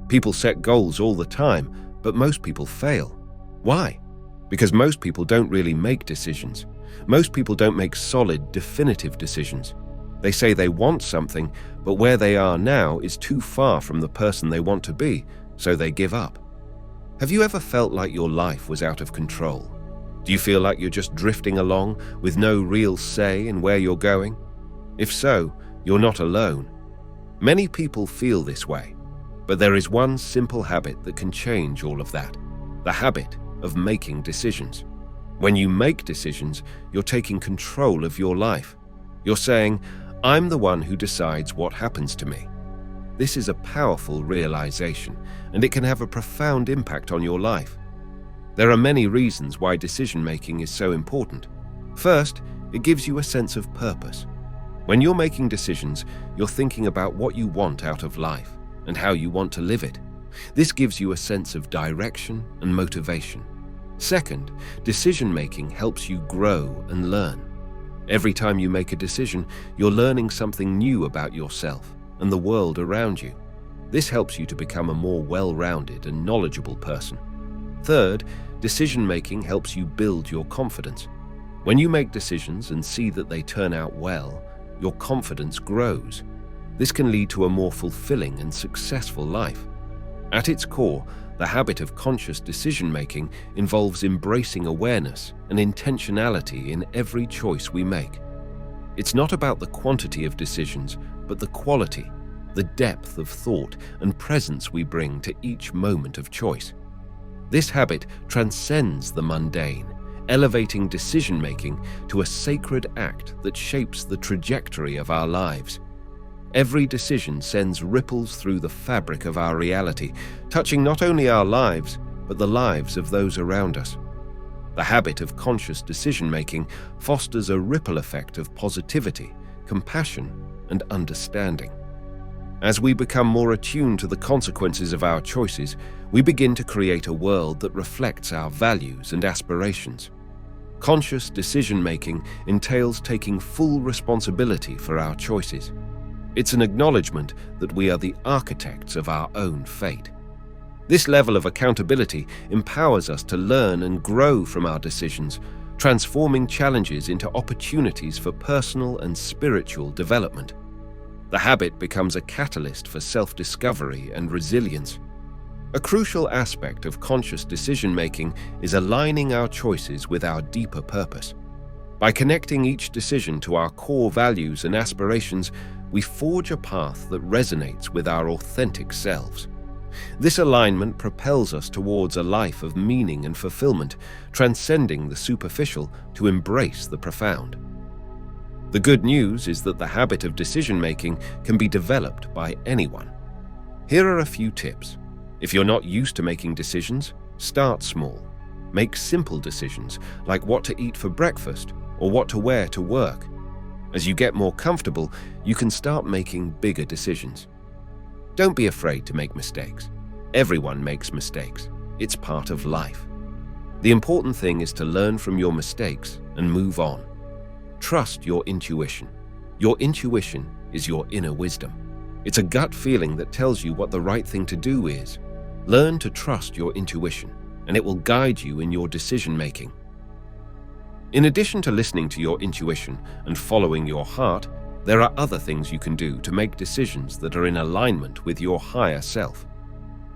People set goals all the time, but most people fail. Why? Because most people don't really make decisions. Most people don't make solid, definitive decisions. They say they want something, but where they are now is too far from the person they want to be, so they give up. Have you ever felt like your life was out of control? Do you feel like you're just drifting along with no real say in where you're going? If so, you're not alone. Many people feel this way, but there is one simple habit that can change all of that: the habit of making decisions. When you make decisions, you're taking control of your life. You're saying, "I'm the one who decides what happens to me." This is a powerful realization, and it can have a profound impact on your life. There are many reasons why decision-making is so important. First, it gives you a sense of purpose. When you're making decisions, you're thinking about what you want out of life and how you want to live it. This gives you a sense of direction and motivation. Second, decision-making helps you grow and learn. Every time you make a decision, you're learning something new about yourself and the world around you. This helps you to become a more well-rounded and knowledgeable person. Third, decision-making helps you build your confidence. When you make decisions and see that they turn out well, your confidence grows. This can lead to a more fulfilling and successful life. At its core, the habit of conscious decision-making involves embracing awareness and intentionality in every choice we make. It's not about the quantity of decisions, but the quality, the depth of thought and presence we bring to each moment of choice. This habit transcends the mundane, elevating decision-making to a sacred act that shapes the trajectory of our lives. Every decision sends ripples through the fabric of our reality, touching not only our lives, but the lives of those around us. The habit of conscious decision-making fosters a ripple effect of positivity, compassion, and understanding. As we become more attuned to the consequences of our choices, we begin to create a world that reflects our values and aspirations. Conscious decision-making entails taking full responsibility for our choices. It's an acknowledgement that we are the architects of our own fate. This level of accountability empowers us to learn and grow from our decisions, transforming challenges into opportunities for personal and spiritual development. The habit becomes a catalyst for self-discovery and resilience. A crucial aspect of conscious decision-making is aligning our choices with our deeper purpose. By connecting each decision to our core values and aspirations, we forge a path that resonates with our authentic selves. This alignment propels us towards a life of meaning and fulfillment, transcending the superficial to embrace the profound. The good news is that the habit of decision-making can be developed by anyone. Here are a few tips. If you're not used to making decisions, start small. Make simple decisions, like what to eat for breakfast or what to wear to work. As you get more comfortable, you can start making bigger decisions. Don't be afraid to make mistakes. Everyone makes mistakes. It's part of life. The important thing is to learn from your mistakes and move on. Trust your intuition. Your intuition is your inner wisdom. It's a gut feeling that tells you what the right thing to do is. Learn to trust your intuition, and it will guide you in your decision-making. In addition to listening to your intuition and following your heart, there are other things you can do to make decisions that are in alignment with your higher self.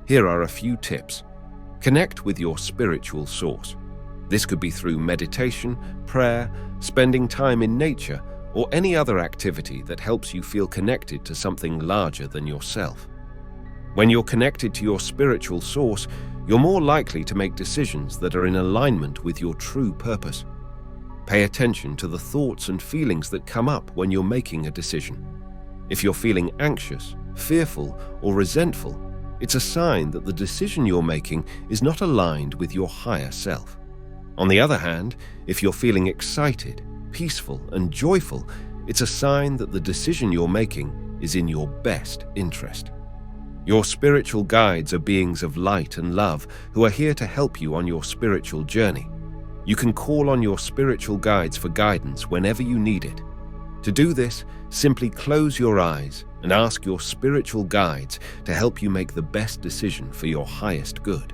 Here are a few tips. Connect with your spiritual source. This could be through meditation, prayer, spending time in nature, or any other activity that helps you feel connected to something larger than yourself. When you're connected to your spiritual source, you're more likely to make decisions that are in alignment with your true purpose. Pay attention to the thoughts and feelings that come up when you're making a decision. If you're feeling anxious, fearful, or resentful, it's a sign that the decision you're making is not aligned with your higher self. On the other hand, if you're feeling excited, peaceful, and joyful, it's a sign that the decision you're making is in your best interest. Your spiritual guides are beings of light and love who are here to help you on your spiritual journey. You can call on your spiritual guides for guidance whenever you need it. To do this, simply close your eyes and ask your spiritual guides to help you make the best decision for your highest good.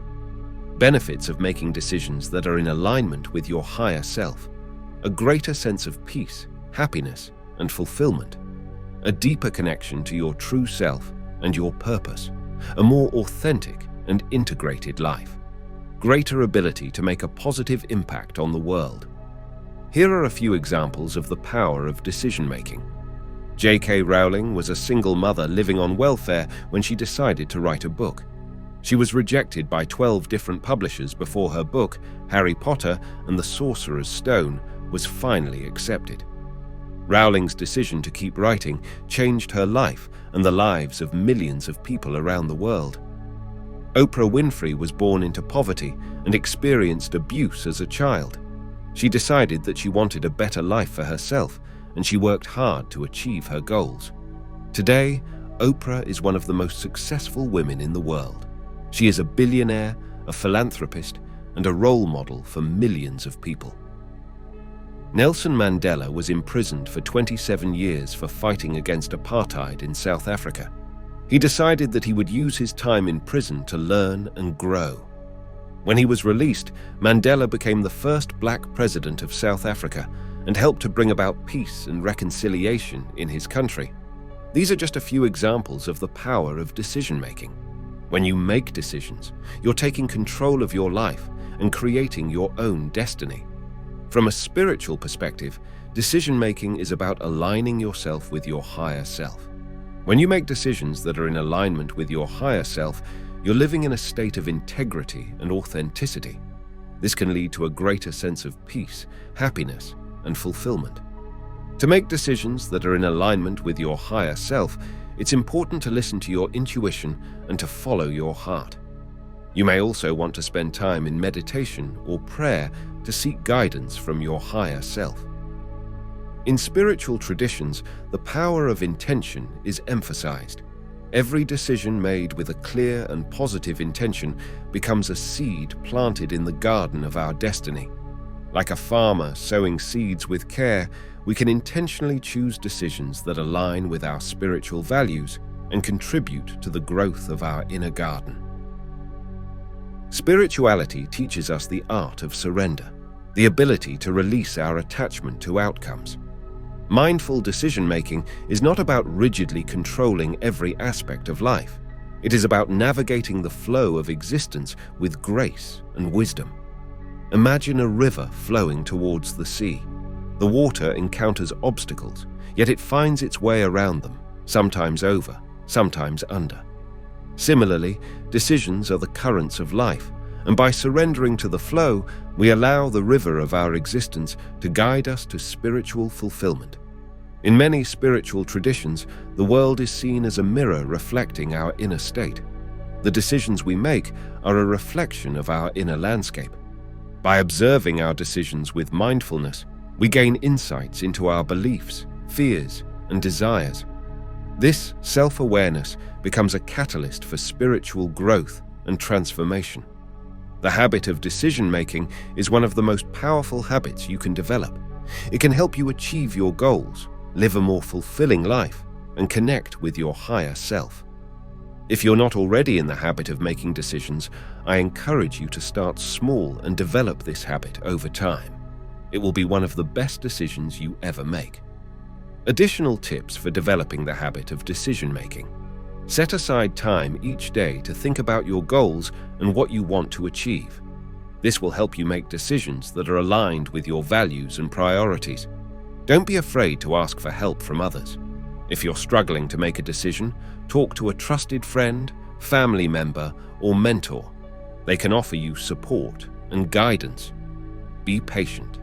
Benefits of making decisions that are in alignment with your higher self: a greater sense of peace, happiness, and fulfillment, a deeper connection to your true self and your purpose, a more authentic and integrated life, greater ability to make a positive impact on the world. Here are a few examples of the power of decision-making. J.K. Rowling was a single mother living on welfare when she decided to write a book. She was rejected by 12 different publishers before her book, Harry Potter and the Sorcerer's Stone, was finally accepted. Rowling's decision to keep writing changed her life and the lives of millions of people around the world. Oprah Winfrey was born into poverty and experienced abuse as a child. She decided that she wanted a better life for herself, and she worked hard to achieve her goals. Today, Oprah is one of the most successful women in the world. She is a billionaire, a philanthropist, and a role model for millions of people. Nelson Mandela was imprisoned for 27 years for fighting against apartheid in South Africa. He decided that he would use his time in prison to learn and grow. When he was released, Mandela became the first black president of South Africa and helped to bring about peace and reconciliation in his country. These are just a few examples of the power of decision-making. When you make decisions, you're taking control of your life and creating your own destiny. From a spiritual perspective, decision-making is about aligning yourself with your higher self. When you make decisions that are in alignment with your higher self, you're living in a state of integrity and authenticity. This can lead to a greater sense of peace, happiness, and fulfillment. To make decisions that are in alignment with your higher self, it's important to listen to your intuition and to follow your heart. You may also want to spend time in meditation or prayer to seek guidance from your higher self. In spiritual traditions, the power of intention is emphasized. Every decision made with a clear and positive intention becomes a seed planted in the garden of our destiny. Like a farmer sowing seeds with care, we can intentionally choose decisions that align with our spiritual values and contribute to the growth of our inner garden. Spirituality teaches us the art of surrender, the ability to release our attachment to outcomes. Mindful decision-making is not about rigidly controlling every aspect of life. It is about navigating the flow of existence with grace and wisdom. Imagine a river flowing towards the sea. The water encounters obstacles, yet it finds its way around them, sometimes over, sometimes under. Similarly, decisions are the currents of life, and by surrendering to the flow, we allow the river of our existence to guide us to spiritual fulfillment. In many spiritual traditions, the world is seen as a mirror reflecting our inner state. The decisions we make are a reflection of our inner landscape. By observing our decisions with mindfulness, we gain insights into our beliefs, fears, and desires. This self-awareness becomes a catalyst for spiritual growth and transformation. The habit of decision-making is one of the most powerful habits you can develop. It can help you achieve your goals, live a more fulfilling life, and connect with your higher self. If you're not already in the habit of making decisions, I encourage you to start small and develop this habit over time. It will be one of the best decisions you ever make. Additional tips for developing the habit of decision-making. Set aside time each day to think about your goals and what you want to achieve. This will help you make decisions that are aligned with your values and priorities. Don't be afraid to ask for help from others. If you're struggling to make a decision, talk to a trusted friend, family member, or mentor. They can offer you support and guidance. Be patient.